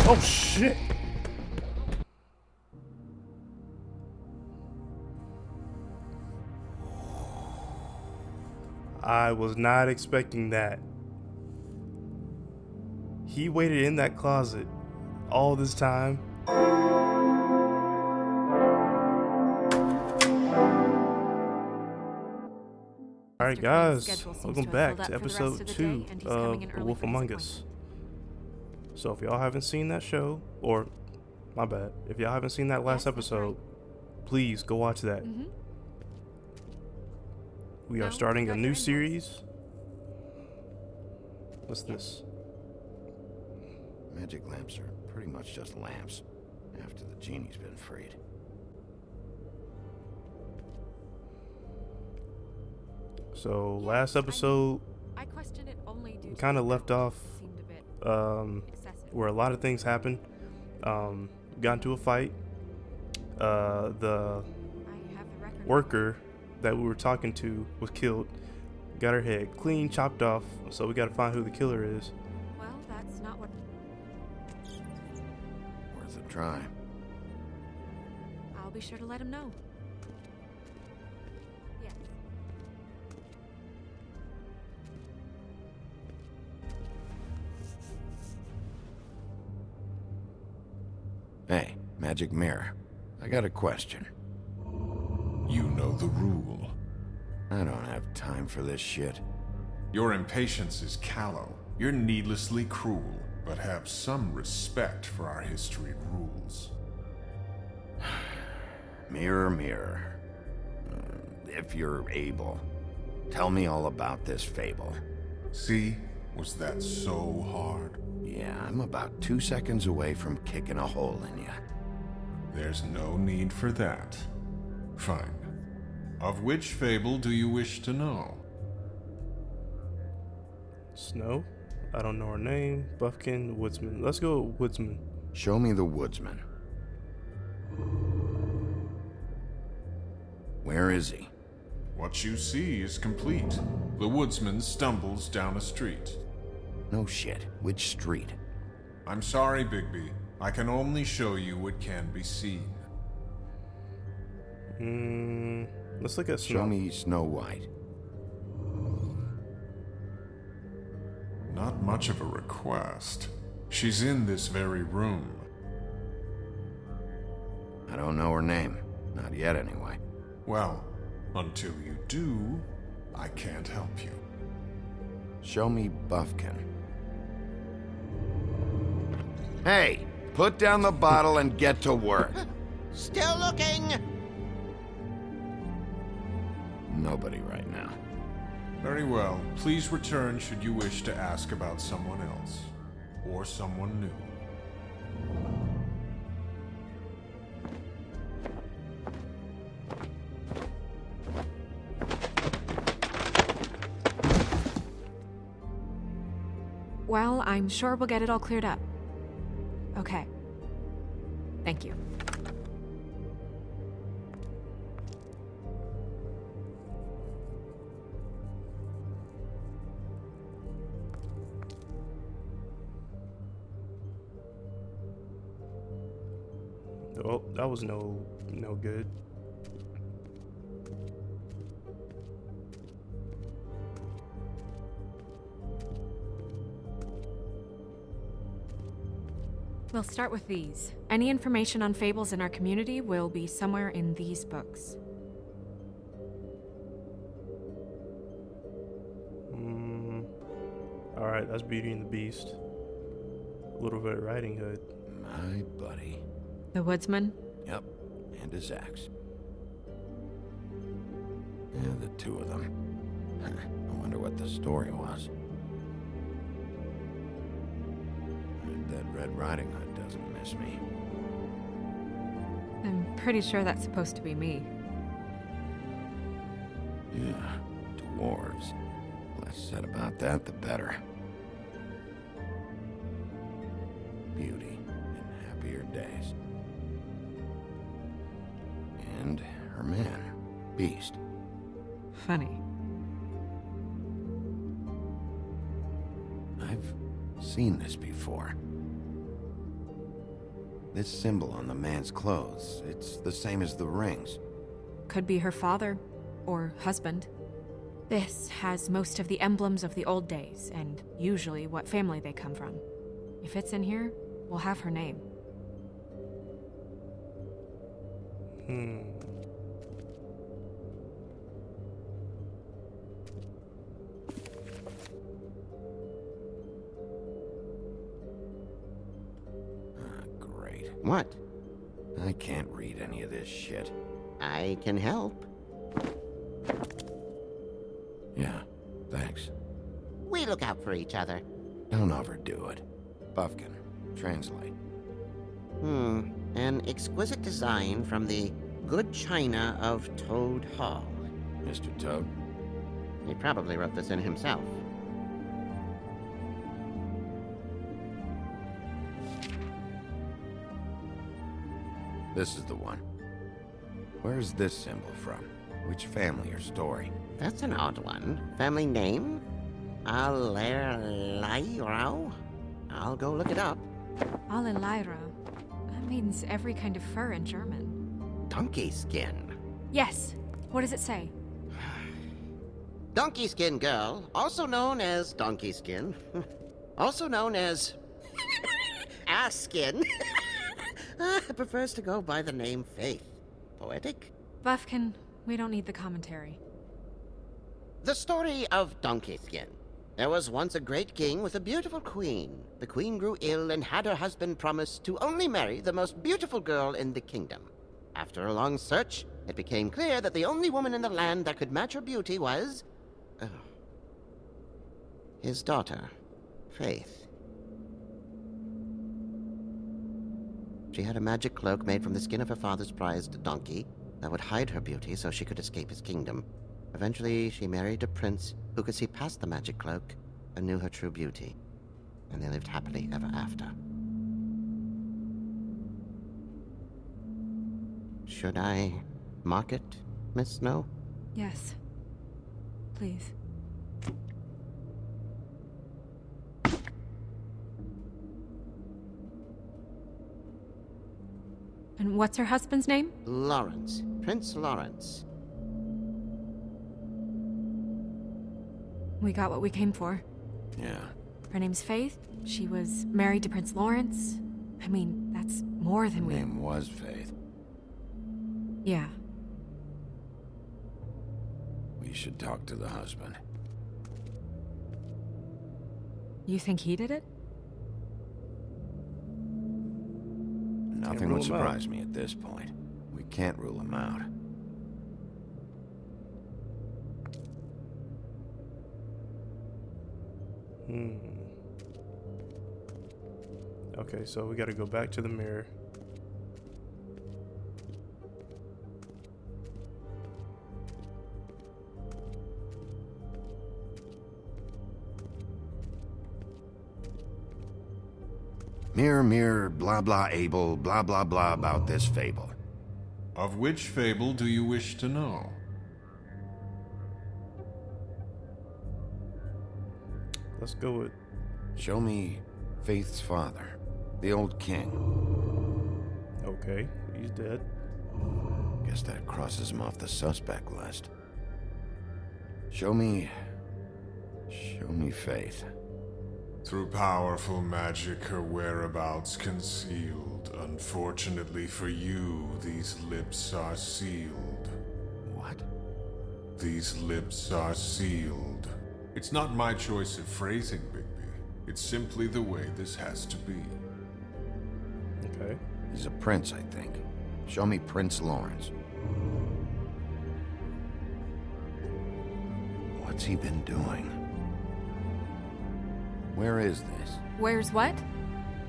Oh shit! I was not expecting that. He waited in that closet all this time. Alright guys, welcome back to episode 2 of The Wolf Among Us. So if y'all haven't seen that show, or my bad, if y'all haven't seen that last episode, please go watch that. We are starting a new series. What's this? Magic lamps are pretty much just lamps after the genie's been freed. So last episode, we kind of left off where a lot of things happened. Got into a fight. The worker that we were talking to was killed. Got her head clean chopped off. So we got to find who the killer is. Well, that's not what. Worth a try. I'll be sure to let him know. Yes. Hey, magic mirror. I got a question. You know the rule. I don't have time for this shit. Your impatience is callow. You're needlessly cruel, but have some respect for our history rules. Mirror, mirror. If you're able, tell me all about this fable. See? Was that so hard? Yeah, I'm about 2 seconds away from kicking a hole in you. There's no need for that. Fine. Of which fable do you wish to know? Snow? I don't know her name. Buffkin, Woodsman. Let's go with Woodsman. Show me the woodsman. Where is he? What you see is complete. The woodsman stumbles down a street. No shit. Which street? I'm sorry, Bigby. I can only show you what can be seen. Let's look at Snow. Show me Snow White. Not much of a request. She's in this very room. I don't know her name. Not yet, anyway. Well, until you do, I can't help you. Show me Buffkin. Hey! Put down the bottle and get to work. Still looking! Nobody right now. Very well. Please return should you wish to ask about someone else. Or someone new. Well, I'm sure we'll get it all cleared up. Okay. Thank you. Oh, that was no good. We'll start with these. Any information on fables in our community will be somewhere in these books. Alright, that's Beauty and the Beast. Little Red Riding Hood. My buddy. The Woodsman? Yep, and his axe. Yeah, the two of them. I wonder what the story was. That Red Riding Hood doesn't miss me. I'm pretty sure that's supposed to be me. Yeah, dwarves. Less said about that, the better. Beauty and happier days. And her man, Beast. Funny. I've seen this before. This symbol on the man's clothes, it's the same as the rings. Could be her father, or husband. This has most of the emblems of the old days, and usually what family they come from. If it's in here, we'll have her name. Great. What? I can't read any of this shit. I can help. Yeah, thanks. We look out for each other. Don't overdo it. Buffkin, translate. An exquisite design from the good china of Toad Hall. Mr. Toad? He probably wrote this in himself. This is the one. Where's this symbol from? Which family or story? That's an odd one. Family name? Allerleirauh? I'll go look it up. Allerleirauh. That means every kind of fur in German. Donkey skin. Yes. What does it say? Donkey skin girl, also known as donkey skin, also known as ass skin, prefers to go by the name Faith. Poetic? Buffkin, we don't need the commentary. The story of Donkey Skin. There was once a great king with a beautiful queen. The queen grew ill and had her husband promise to only marry the most beautiful girl in the kingdom. After a long search, it became clear that the only woman in the land that could match her beauty was... his daughter, Faith. She had a magic cloak made from the skin of her father's prized donkey that would hide her beauty so she could escape his kingdom. Eventually, she married a prince who could see past the magic cloak and knew her true beauty. And they lived happily ever after. Should I mark it, Miss Snow? Yes. Please. And what's her husband's name? Lawrence. Prince Lawrence. We got what we came for. Yeah. Her name's Faith. She was married to Prince Lawrence. I mean, that's more than Her we... name was Faith. Yeah. We should talk to the husband. You think he did it? Nothing rule would him out. surprise me at this point. We can't rule him out. Okay, so we gotta go back to the mirror. Mirror, mirror, blah blah able, blah blah blah about this fable. Of which fable do you wish to know? Let's go with... Show me Faith's father, the old king. Okay, he's dead. Guess that crosses him off the suspect list. Show me Faith. Through powerful magic, her whereabouts concealed. Unfortunately for you, these lips are sealed. What? These lips are sealed. It's not my choice of phrasing, Bigby. It's simply the way this has to be. Okay. He's a prince, I think. Show me Prince Lawrence. What's he been doing? Where is this? Where's what?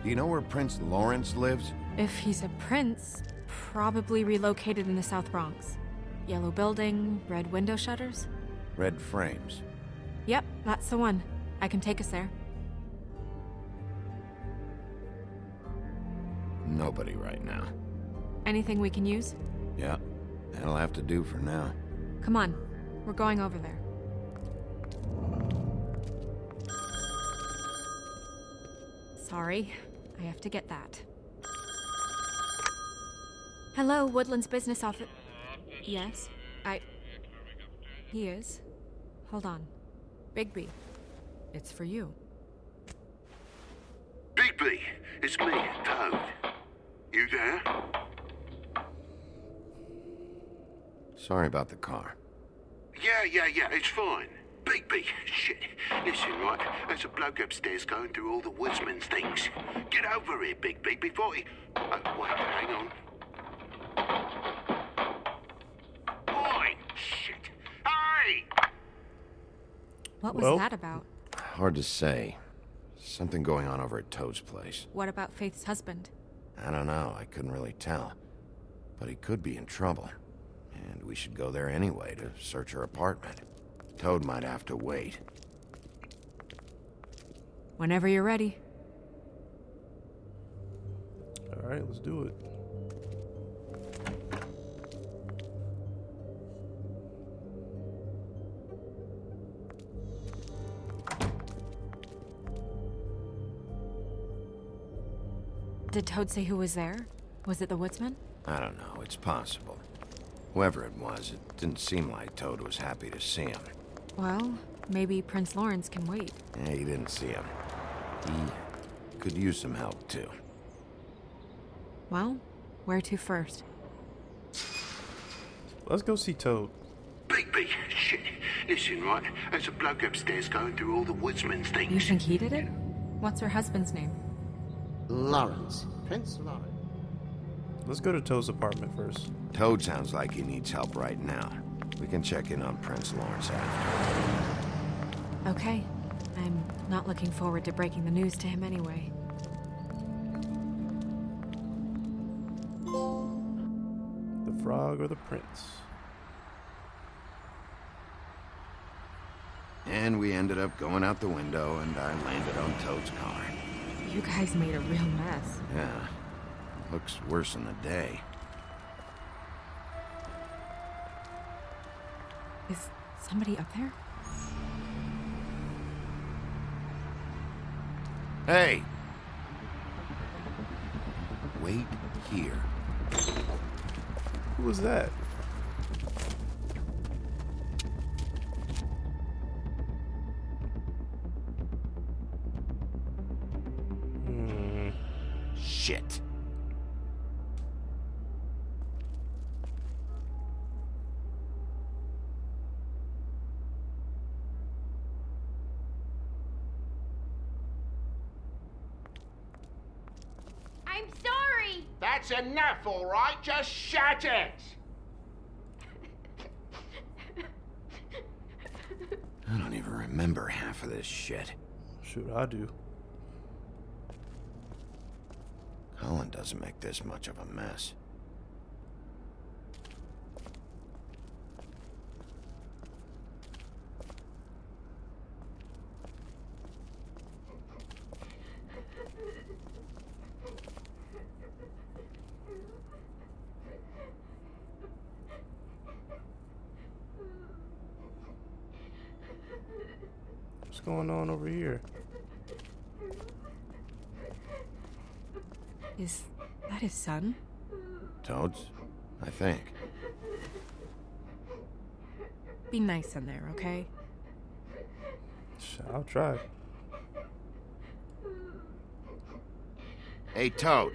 Do you know where Prince Lawrence lives? If he's a prince, probably relocated in the South Bronx. Yellow building, red window shutters. Red frames. Yep, that's the one. I can take us there. Nobody right now. Anything we can use? Yeah, that'll have to do for now. Come on, we're going over there. Sorry, I have to get that. Hello, Woodland's business office. Yes, He is. Hold on. Bigby, it's for you. Bigby, it's me, Toad. You there? Sorry about the car. Yeah, it's fine. Bigby, shit. Listen, right, there's a bloke upstairs going through all the woodsman's things. Get over here, Bigby, before he... Oh, wait, hang on. Oi, shit. Hey! What was Well. that about? Hard to say. Something going on over at Toad's place. What about Faith's husband? I don't know, I couldn't really tell. But he could be in trouble. And we should go there anyway to search her apartment. Toad might have to wait. Whenever you're ready. Alright, let's do it. Did Toad say who was there? Was it the woodsman? I don't know, it's possible. Whoever it was, it didn't seem like Toad was happy to see him. Well, maybe Prince Lawrence can wait. He didn't see him. He could use some help, too. Well, where to first? Let's go see Toad. Bigby, shit. Listen, right, there's a bloke upstairs going through all the woodsman's things. You think he did it? What's her husband's name? Lawrence. Prince Lawrence. Let's go to Toad's apartment first. Toad sounds like he needs help right now. We can check in on Prince Lawrence after. Okay. I'm not looking forward to breaking the news to him anyway. The frog or the prince? And we ended up going out the window, and I landed on Toad's car. You guys made a real mess. Yeah, looks worse in the day. Is somebody up there? Hey! Wait here. Who was that? Shit. I'm sorry! That's enough, all right? Just shut it! I don't even remember half of this shit. Shoot, I do. Colin doesn't make this much of a mess. What's going on over here? Is that his son? Toad's? I think. Be nice in there, okay? I'll try. Hey, Toad.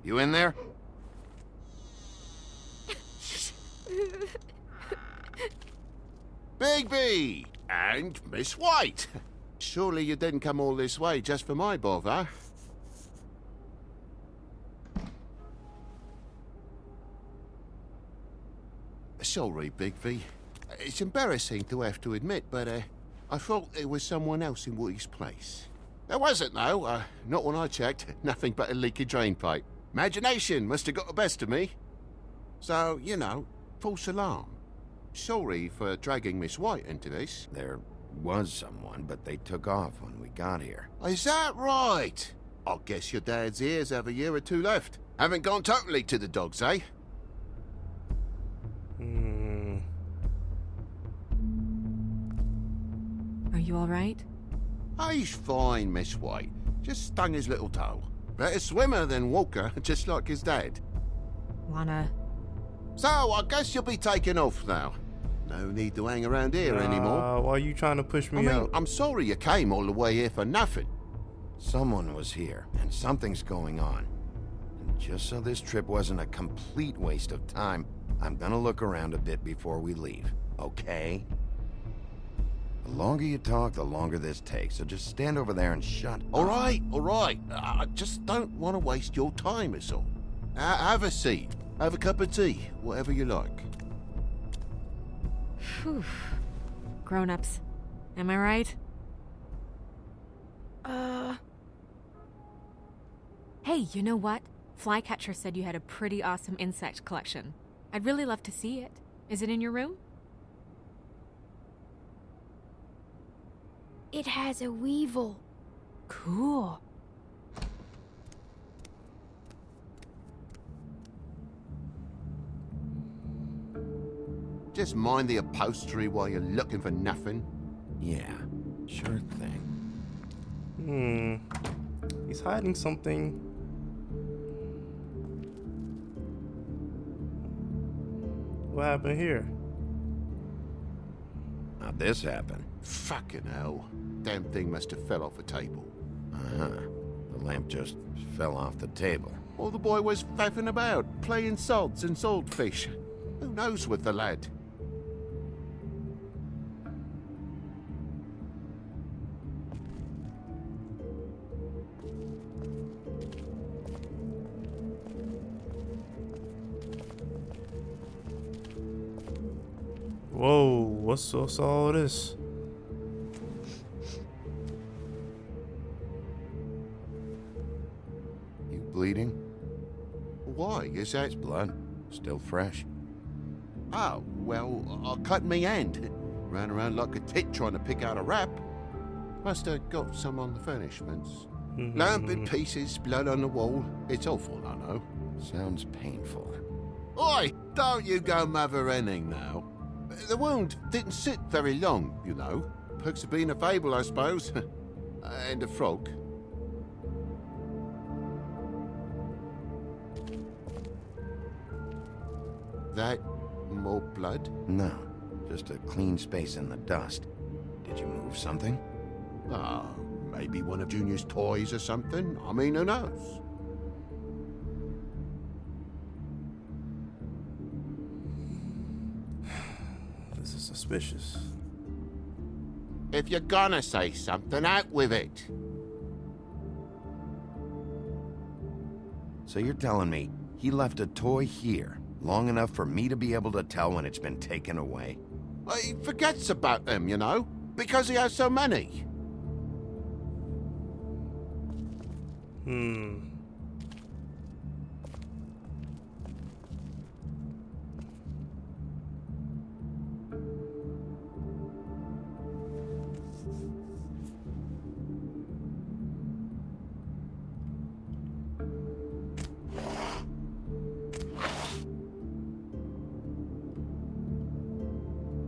You in there? Bigby! And Miss White! Surely you didn't come all this way just for my bother? Sorry, Bigby. It's embarrassing to have to admit, but I thought there was someone else in Woody's place. There wasn't, though. Not when I checked. Nothing but a leaky drain pipe. Imagination must have got the best of me. So, you know, false alarm. Sorry for dragging Miss White into this. There was someone, but they took off when we got here. Is that right? I guess your dad's ears have a year or two left. Haven't gone totally to the dogs, eh? Are you alright? He's fine, Miss White. Just stung his little toe. Better swimmer than walker, just like his dad. Wanna So, I guess you'll be taking off now. No need to hang around here anymore. Why are you trying to push me I mean, out? I'm sorry you came all the way here for nothing. Someone was here, and something's going on. And just so this trip wasn't a complete waste of time, I'm gonna look around a bit before we leave, okay? The longer you talk, the longer this takes, so just stand over there and shut All up. right. I just don't want to waste your time, is all. Have a seat. Have a cup of tea, whatever you like. Phew. Grown-ups. Am I right? Hey, you know what? Flycatcher said you had a pretty awesome insect collection. I'd really love to see it. Is it in your room? It has a weevil. Cool. Just mind the upholstery while you're looking for nothing. Yeah, sure thing. He's hiding something. What happened here? How'd this happen? Fucking hell. Damn thing must have fell off a table. Uh-huh. The lamp just fell off the table. Or the boy was faffing about, playing sods and swordfish. Who knows with the lad? Whoa, what's all this? You bleeding? Why? Is that... Blood? Still fresh? Oh, well, I cut me hand. Ran around like a tit trying to pick out a wrap. Must have got some on the furnishments. Lamp in pieces, blood on the wall. It's awful, I know. Sounds painful. Oi, don't you go mother-henning now. The wound didn't sit very long, you know. Perks of being a fable, I suppose. And a frog. That more blood? No, just a clean space in the dust. Did you move something? Ah, maybe one of Junior's toys or something. I mean, who knows? This is suspicious. If you're gonna say something, out with it. So you're telling me he left a toy here long enough for me to be able to tell when it's been taken away? He forgets about them, you know, because he has so many.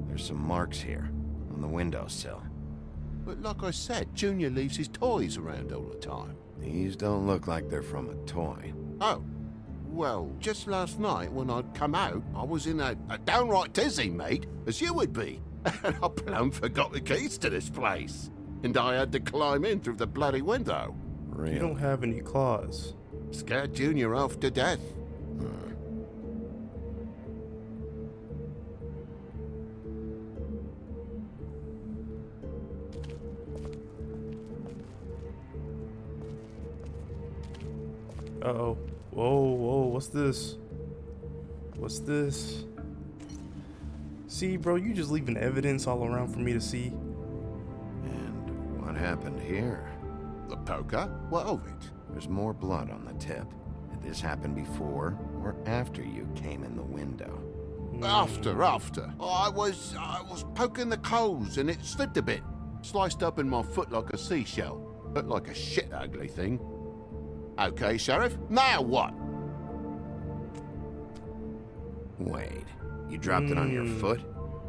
There's some marks here on the windowsill. But like I said, Junior leaves his toys around all the time. These don't look like they're from a toy. Oh, well, just last night when I'd come out, I was in a downright dizzy, mate, as you would be. And I plumb forgot the keys to this place. And I had to climb in through the bloody window. Really? You don't have any claws. Scared Junior off to death. Uh-oh. Whoa, what's this? What's this? See, bro, you just leaving evidence all around for me to see. And what happened here? The poker? What of it? There's more blood on the tip. Did this happen before or after you came in the window? After. I was poking the coals and it slipped a bit. Sliced up in my foot like a seashell. Looked like a shit ugly thing. Okay, Sheriff, now what? Wait, you dropped it on your foot?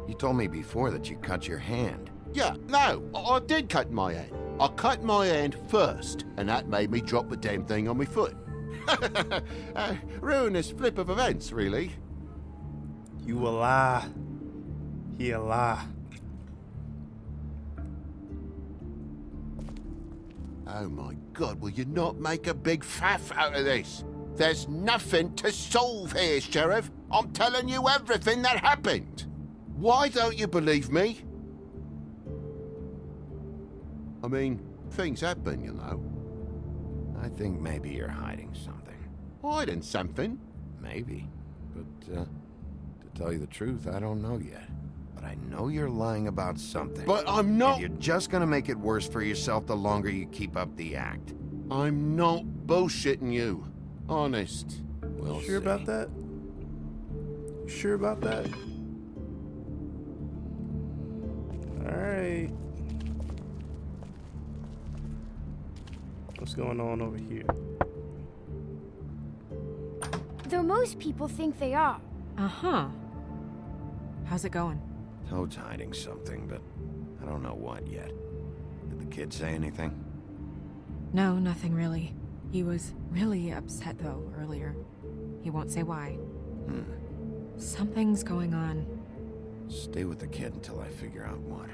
You told me before that you cut your hand. Yeah, no, I did cut my hand. I cut my hand first, and that made me drop the damn thing on my foot. Ruinous flip of events, really. You a lie. He a lie. Oh my God, will you not make a big faff out of this? There's nothing to solve here, Sheriff. I'm telling you everything that happened. Why don't you believe me? I mean, things happen, you know. I think maybe you're hiding something. Hiding something? Maybe. But, to tell you the truth, I don't know yet. But I know you're lying about something. But I'm not... And you're just gonna make it worse for yourself the longer you keep up the act. I'm not bullshitting you. Honest. We'll Sure see. about that? You sure about that? Alright. What's going on over here? Though most people think they are. Uh-huh. How's it going? Toad's hiding something, but I don't know what yet. Did the kid say anything? No, nothing really. He was really upset, though, earlier. He won't say why. Something's going on. Stay with the kid until I figure out what.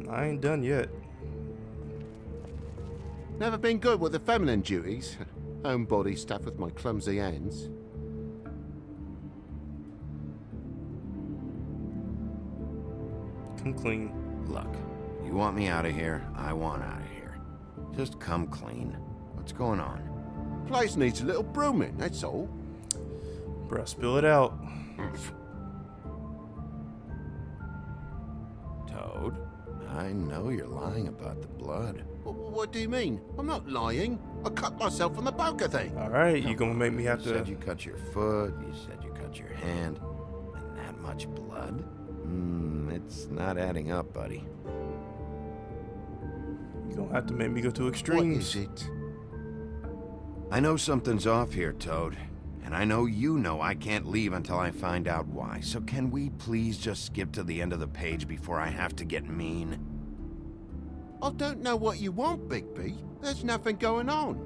I ain't done yet. Never been good with the feminine duties. Homebody stuff with my clumsy hands. Come clean. Look, you want me out of here, I want out of here. Just come clean. What's going on? Place needs a little brooming, that's all. Bruh, spill it out. Toad, I know you're lying about the blood. What do you mean? I'm not lying. I cut myself on the poker thing. Alright, you gonna make me have You to... said you cut your foot, you said you cut your hand, and that much blood? It's not adding up, buddy. You gonna have to make me go to What extremes. is it? I know something's off here, Toad. And I know you know I can't leave until I find out why. So can we please just skip to the end of the page before I have to get mean? I don't know what you want, Bigby. There's nothing going on.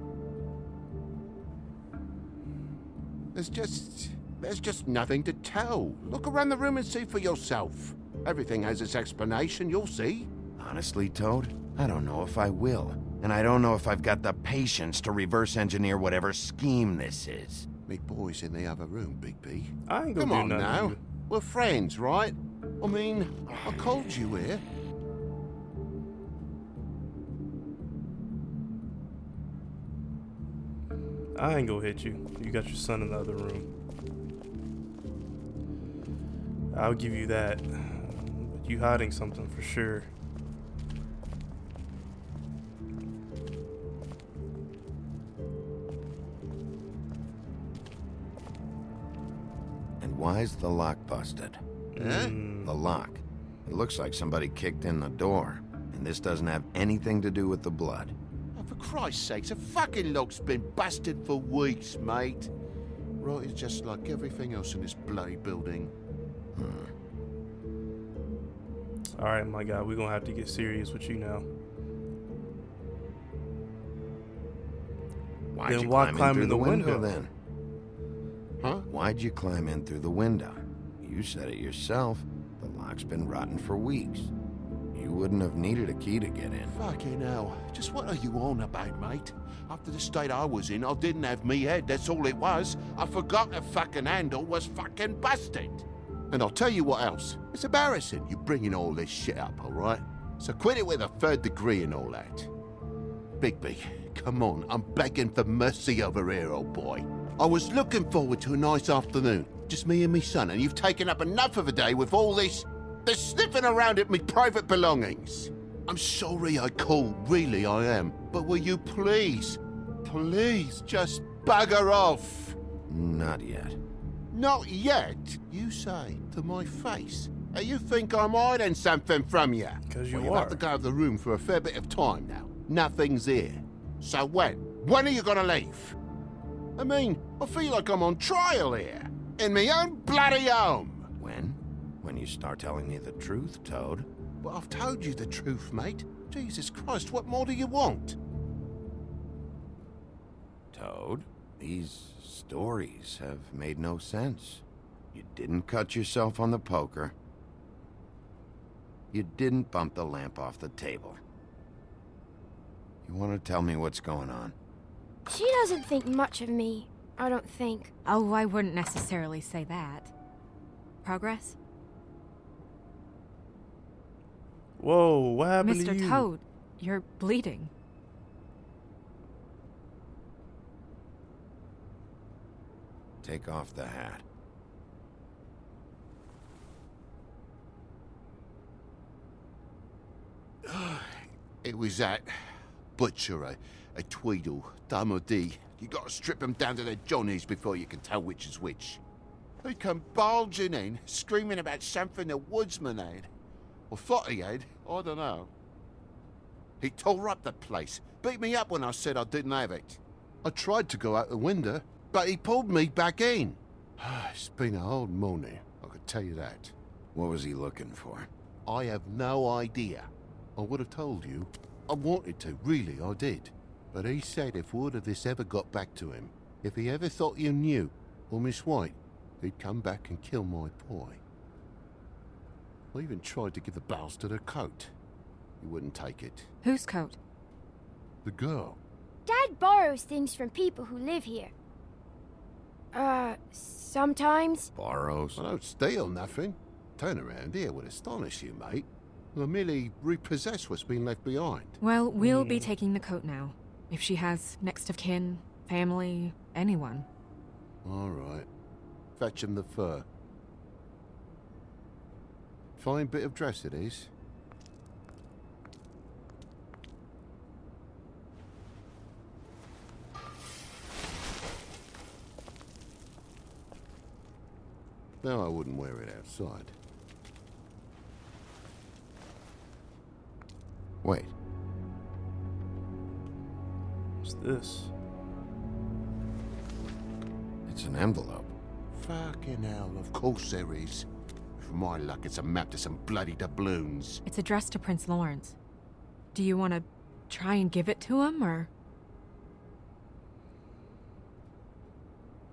There's just nothing to tell. Look around the room and see for yourself. Everything has its explanation, you'll see. Honestly, Toad, I don't know if I will. And I don't know if I've got the patience to reverse engineer whatever scheme this is. Me boy's in the other room, Bigby. I ain't gonna Come do on nothing. now. to you. We're friends, right? I mean, I called you here. I ain't gonna hit you. You got your son in the other room. I'll give you that. But you hiding something for sure. And why's the lock busted? Huh? The lock. It looks like somebody kicked in the door. And this doesn't have anything to do with the blood. Oh, for Christ's sakes, a fucking lock's been busted for weeks, mate. Right, it's just like everything else in this bloody building. Alright, my guy, we're gonna have to get serious with you now. Why'd Then you why climb in climb through in the the window window? then? Huh? Why'd you climb in through the window? You said it yourself. The lock's been rotten for weeks. You wouldn't have needed a key to get in. Fucking hell. Just what are you on about, mate? After the state I was in, I didn't have me head, that's all it was. I forgot the fucking handle was fucking busted. And I'll tell you what else. It's embarrassing you bringing all this shit up, all right? So quit it with a third degree and all that. Bigby, come on, I'm begging for mercy over here, old boy. I was looking forward to a nice afternoon, just me and me son, and you've taken up enough of a day with all this sniffing around at me private belongings. I'm sorry I called, really I am. But will you please just bugger off? Not yet. Not yet, you say, to my face. You think I'm hiding something from you? 'Cause you Well, are. have to go out of the room for a fair bit of time now. Nothing's here. So when? When are you gonna leave? I mean, I feel like I'm on trial here. In my own bloody home. When? When you start telling me the truth, Toad. But I've told you the truth, mate. Jesus Christ, what more do you want? Toad, These stories have made no sense. You didn't cut yourself on the poker. You didn't bump the lamp off the table. You want to tell me what's going on? She doesn't think much of me, I don't think. Oh, I wouldn't necessarily say that. Progress? Whoa, what happened to Mr. you? Toad, you're bleeding. Take off the hat. It was that butcher, a Tweedle, Damo D. You gotta strip them down to their johnnies before you can tell which is which. They come bulging in, screaming about something the woodsman had. Or thought he had, I don't know. He tore up the place, beat me up when I said I didn't have it. I tried to go out the window, but he pulled me back in. It's been a hard morning, I could tell you that. What was he looking for? I have no idea. I would have told you. I wanted to, really, I did. But he said if word of this ever got back to him, if he ever thought you knew, or Miss White, he'd come back and kill my boy. I even tried to give the bastard a coat. He wouldn't take it. Whose coat? The girl. Dad borrows things from people who live here. Sometimes. Borrows? I don't steal nothing. Turn around here would astonish you, mate. I merely repossess what's been left behind. Well, we'll be taking the coat now. If she has next of kin, family, anyone. All right. Fetch him the fur. Fine bit of dress it is. No, I wouldn't wear it outside. Wait. What's this? It's an envelope. Fucking hell, of course there is. For my luck, it's a map to some bloody doubloons. It's addressed to Prince Lawrence. Do you want to try and give it to him, or...?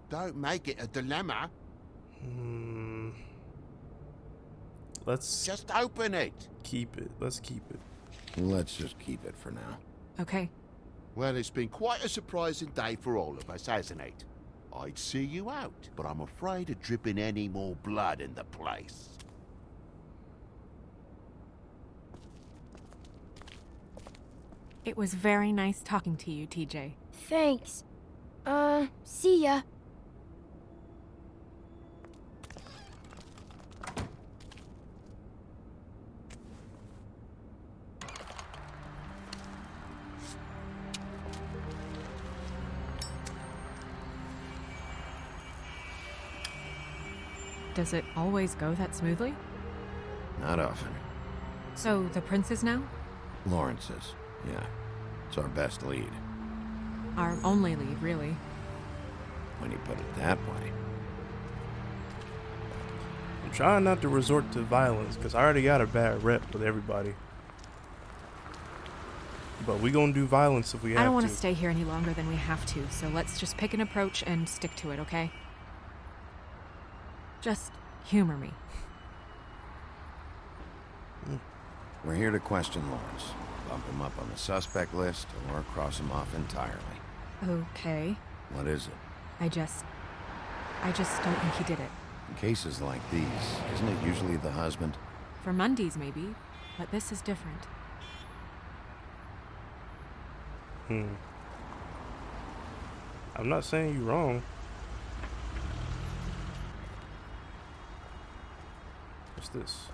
Don't make it a dilemma. Let's Just open it. keep it. Let's keep it. Let's just keep it for now. Okay. Well, it's been quite a surprising day for all of us, hasn't it? I'd see you out, but I'm afraid of dripping any more blood in the place. It was very nice talking to you, TJ. Thanks. See ya. Does it always go that smoothly? Not often. So, the princes now? Lawrence's, yeah. It's our best lead. Our only lead, really. When you put it that way. I'm trying not to resort to violence because I already got a bad rep with everybody. But we gonna do violence if we have to. I don't want to stay here any longer than we have to, so let's just pick an approach and stick to it, okay? Just humor me. We're here to question Lawrence. Bump him up on the suspect list or cross him off entirely. Okay. What is it? I just don't think he did it. In cases like these, isn't it usually the husband? For Mundy's, maybe, but this is different. I'm not saying you're wrong. What's this?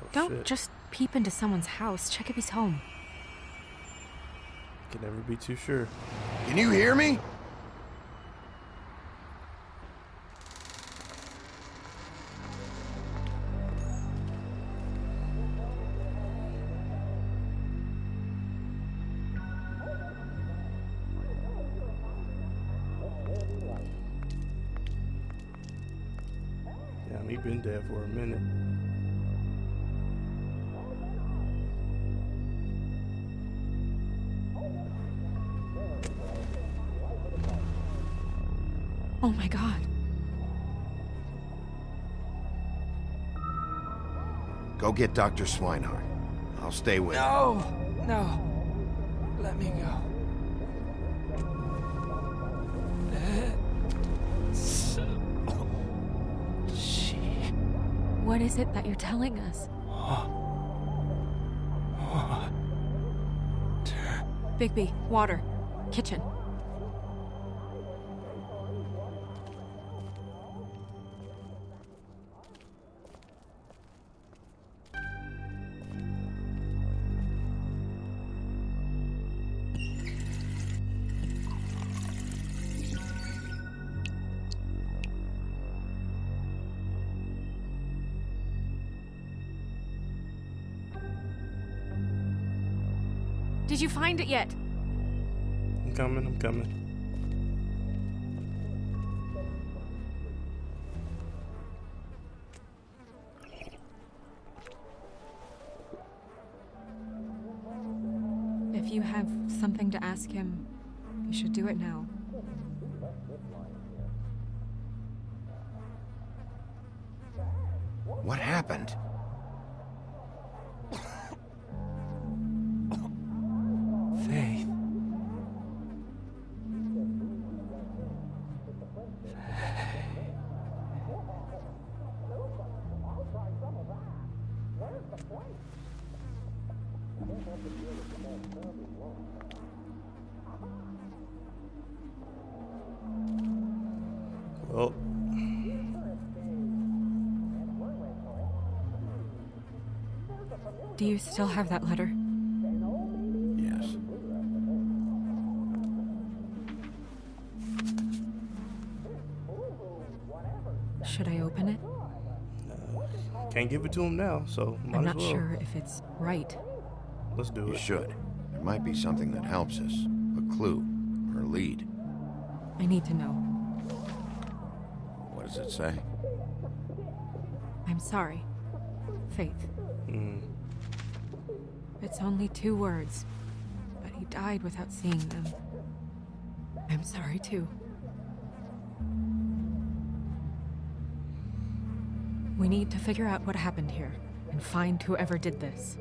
Oh, Don't shit. just peep into someone's house. Check if he's home. Can never be too sure. Can you hear me? Yeah, me been dead for a minute. Oh my god. Go get Dr. Swinehart. I'll stay with you. No. Let me go. What is it that you're telling us? Bigby, water. Kitchen. Did you find it yet? I'm coming. If you have something to ask him, you should do it now. What happened? Faith. Well, Do you still have that letter? Yes. Should I open it? can't give it to him now, so might I'm as not well. sure if it's right. Let's do You it. should. There might be something that helps us. A clue. Or a lead. I need to know. What does it say? I'm sorry. Faith. Mm. It's only 2 words, but he died without seeing them. I'm sorry too. We need to figure out what happened here and find whoever did this.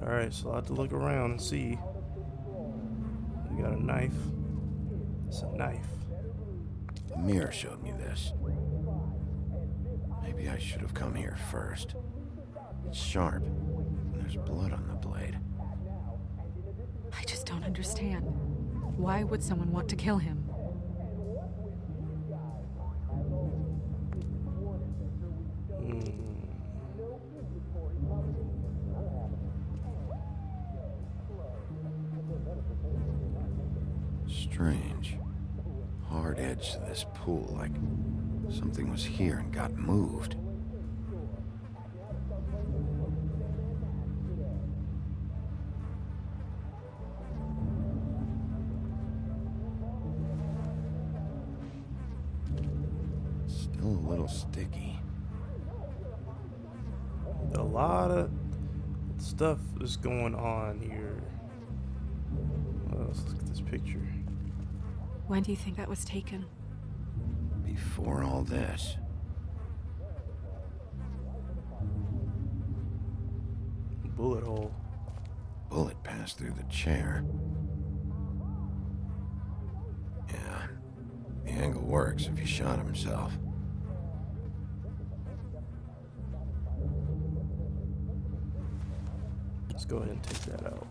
Alright, so I have to look around and see. We got a knife. It's a knife. The mirror showed me this. Maybe I should have come here first. It's sharp, and there's blood on the blade. I just don't understand. Why would someone want to kill him? Strange. Hard edge to this pool, like something was here and got moved. Still a little sticky. A lot of stuff is going on here. Let's look at this picture. When do you think that was taken? Before all this. Bullet hole. Bullet passed through the chair. Yeah, the angle works if he shot himself. Let's go ahead and take that out.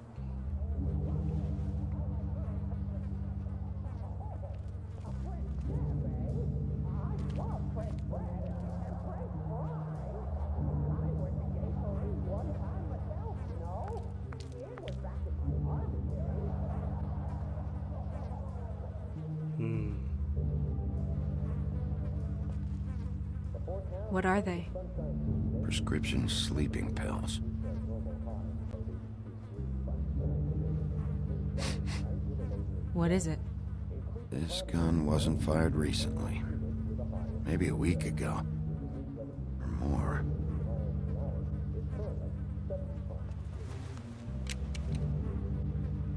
What are they? Prescription sleeping pills. What is it? This gun wasn't fired recently. Maybe a week ago. Or more.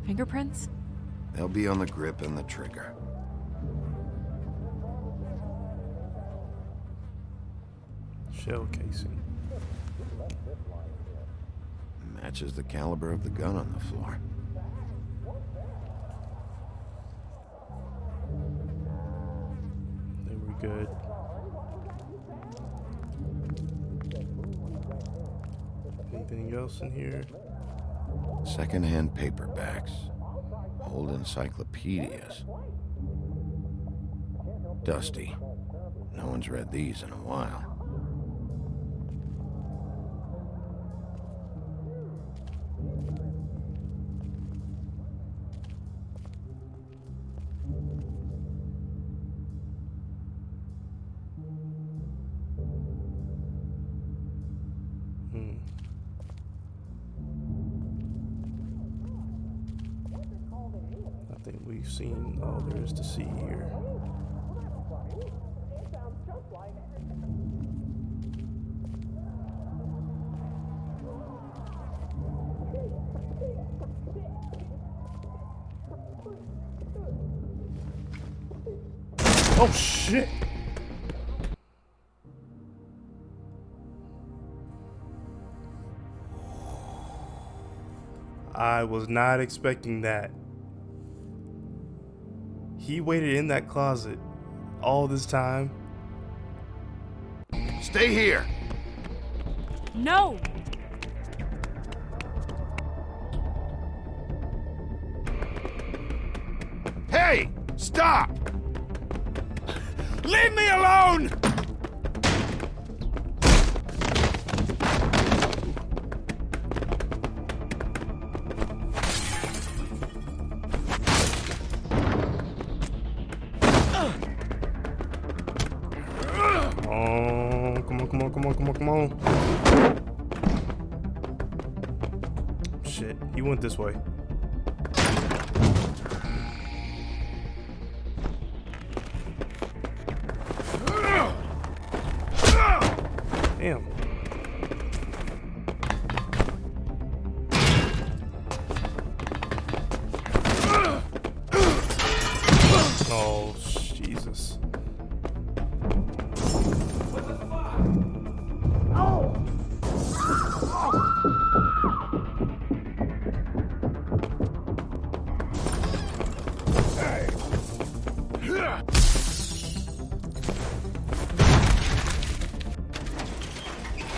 Fingerprints? They'll be on the grip and the trigger. Shell casing. Matches the caliber of the gun on the floor. They were good. Anything else in here? Second-hand paperbacks. Old encyclopedias. Dusty. No one's read these in a while. I think we've seen all there is to see here. Oh shit! I was not expecting that. He waited in that closet all this time. Stay here! No! Hey! Stop! Leave me alone! Oh, come on. Shit, he went this way. Damn. Oh, Jesus.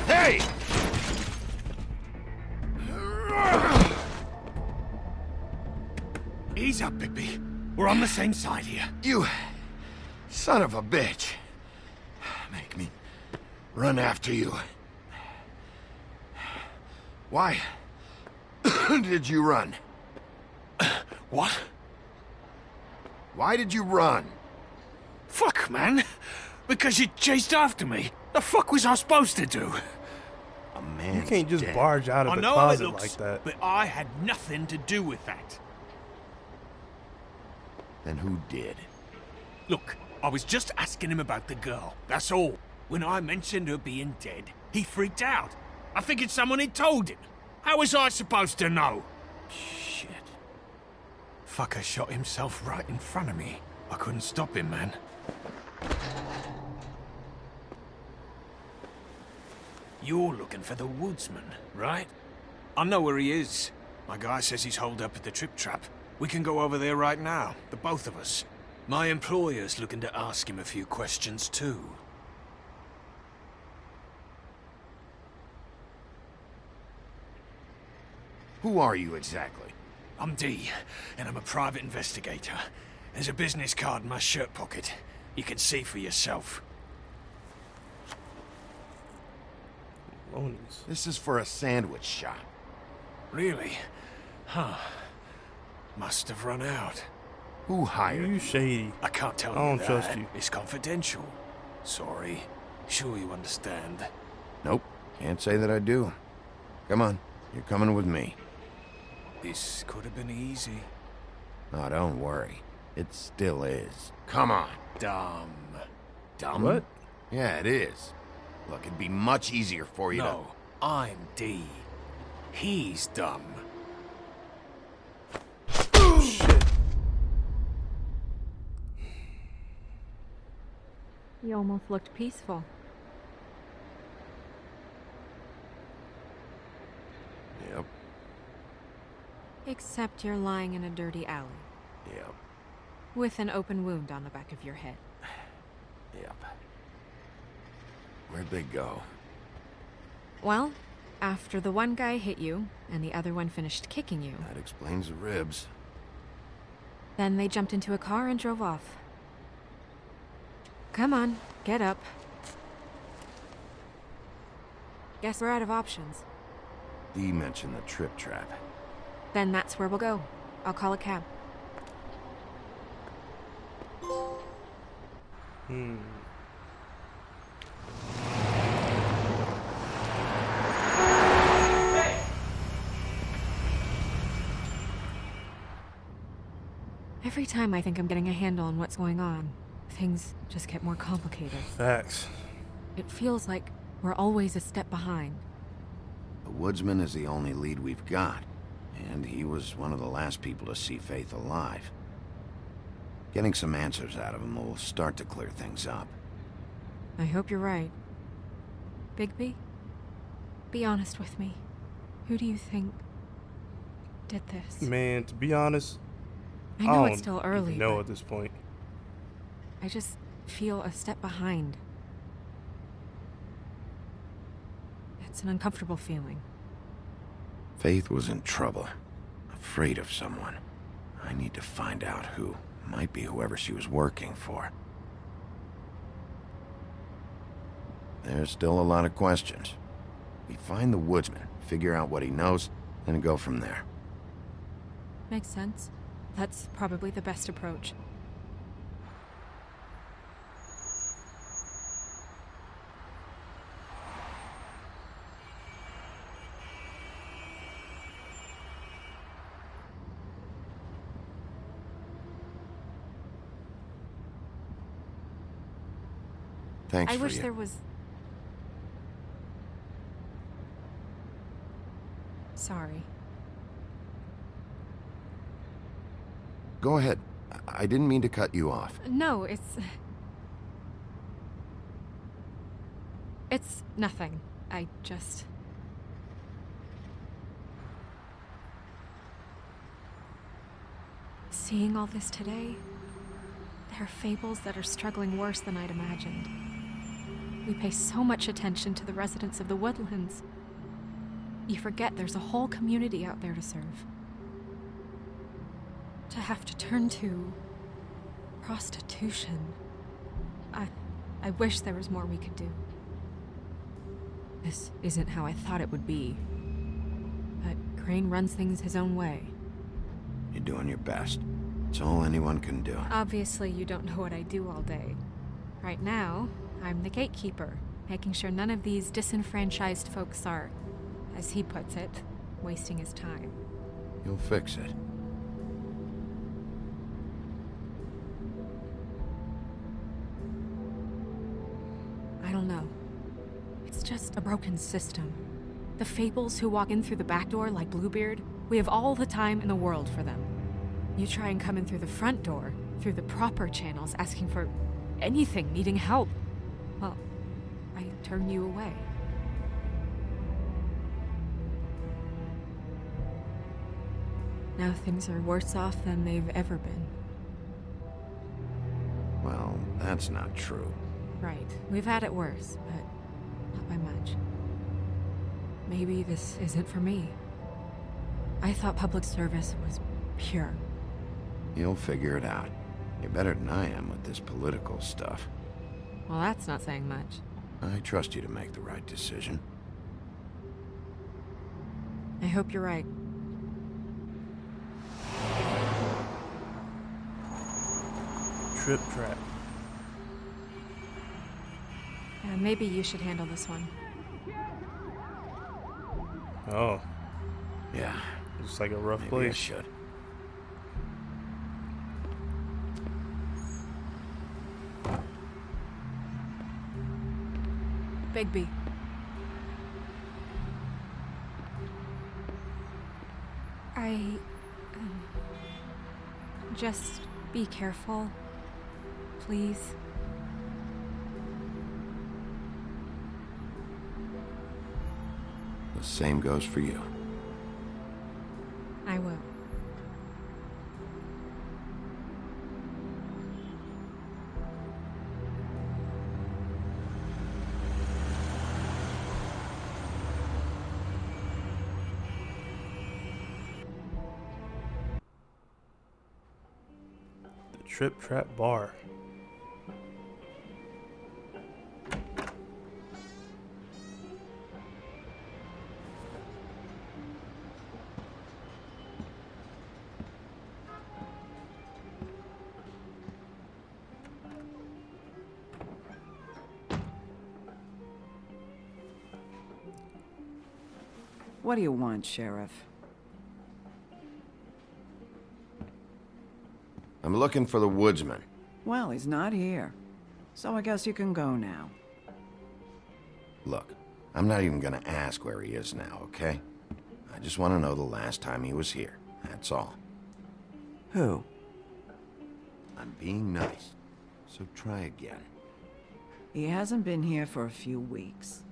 Hey! Ease up, Bigby. We're on the same side here. You son of a bitch. Make me run after you. Why did you run? What? Why did you run? Fuck, man. Because you chased after me. The fuck was I supposed to do? A man. You can't just barge out of I the know how it closet looks, like that. but I had nothing to do with that. Then who did? Look, I was just asking him about the girl. That's all. When I mentioned her being dead, he freaked out. I figured someone had told him. How was I supposed to know? Shit. Fucker shot himself right in front of me. I couldn't stop him, man. You're looking for the woodsman, right? I know where he is. My guy says he's holed up at the trip trap. We can go over there right now, the both of us. My employer's looking to ask him a few questions too. Who are you exactly? I'm D, and I'm a private investigator. There's a business card in my shirt pocket. You can see for yourself. Loners. This is for a sandwich shop. Really? Huh. Must have run out. Who hired You shady. I can't tell I you don't that. trust you. It's confidential. Sorry. Sure you understand? Nope, can't say that I do. Come on, you're coming with me. This could have been easy. Oh, don't worry. It still is. Come on. Dumb. Dumb? What? Yeah, it is. Look, it'd be much easier for you No, I'm D. He's dumb. Shit. You almost looked peaceful. to... Yep, Except you're lying in a dirty alley. yep, With an open wound on the back of your head. yep. Where'd they go? Well, after the one guy hit you, and the other one finished kicking you, That explains the ribs. then they jumped into a car and drove off. Come on, get up. Guess we're out of options. Dee mentioned the trip trap. Then that's where we'll go. I'll call a cab. Every time I think I'm getting a handle on what's going on, things just get more complicated. Facts. It feels like we're always a step behind. The woodsman is the only lead we've got, and he was one of the last people to see Faith alive. Getting some answers out of him will start to clear things up. I hope you're right. Bigby, be honest with me. Who do you think did this? Man, to be honest, I know don't it's still early, even know but at this point. I just feel a step behind. It's an uncomfortable feeling. Faith was in trouble, afraid of someone. I need to find out who. Might be whoever she was working for. There's still a lot of questions. We find the woodsman, figure out what he knows, and go from there. Makes sense. That's probably the best approach. Thanks I for wish you. there was... Sorry. Go ahead. I didn't mean to cut you off. No, it's nothing. I just... Seeing all this today, there are fables that are struggling worse than I'd imagined. We pay so much attention to the residents of the woodlands. You forget there's a whole community out there to serve. To have to turn to prostitution. I wish there was more we could do. This isn't how I thought it would be. But Crane runs things his own way. You're doing your best. It's all anyone can do. Obviously, you don't know what I do all day. Right now, I'm the gatekeeper, making sure none of these disenfranchised folks are, as he puts it, wasting his time. You'll fix it. I don't know. It's just a broken system. The Fables who walk in through the back door like Bluebeard, we have all the time in the world for them. You try and come in through the front door, through the proper channels, asking for anything, needing help. Well, I turn you away. Now things are worse off than they've ever been. Well, that's not true. Right. We've had it worse, but not by much. Maybe this isn't for me. I thought public service was pure. You'll figure it out. You're better than I am with this political stuff. Well, that's not saying much. I trust you to make the right decision. I hope you're right. Trip trap. Maybe you should handle this one. Oh, Yeah, it's like a rough maybe I place. should. Bigby. Just be careful, please. The same goes for you. I will. The Trip Trap Bar. What do you want, Sheriff? I'm looking for the woodsman. Well, he's not here. So I guess you can go now. Look, I'm not even gonna ask where he is now, okay? I just want to know the last time he was here. That's all. Who? I'm being nice, so try again. He hasn't been here for a few weeks.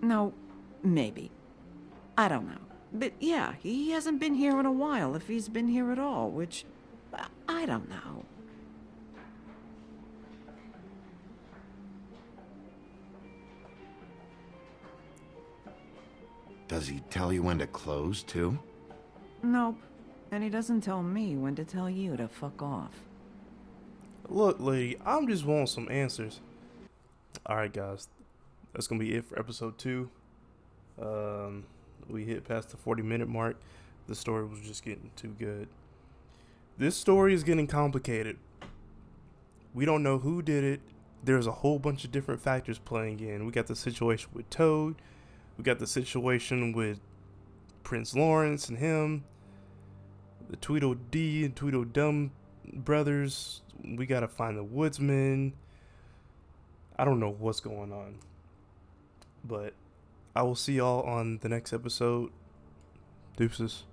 No, maybe. I don't know. But yeah, he hasn't been here in a while, if he's been here at all, which... I don't know. Does he tell you when to close, too? Nope. And he doesn't tell me when to tell you to fuck off. Look, lady, I'm just wanting some answers. Alright, guys. That's going to be it for episode 2. We hit past the 40-minute mark. The story was just getting too good. This story is getting complicated. We don't know who did it. There's a whole bunch of different factors playing in. We got the situation with Toad. We got the situation with Prince Lawrence and him. The Tweedledee and Tweedledum brothers. We got to find the woodsman. I don't know what's going on. But I will see y'all on the next episode. Deuces.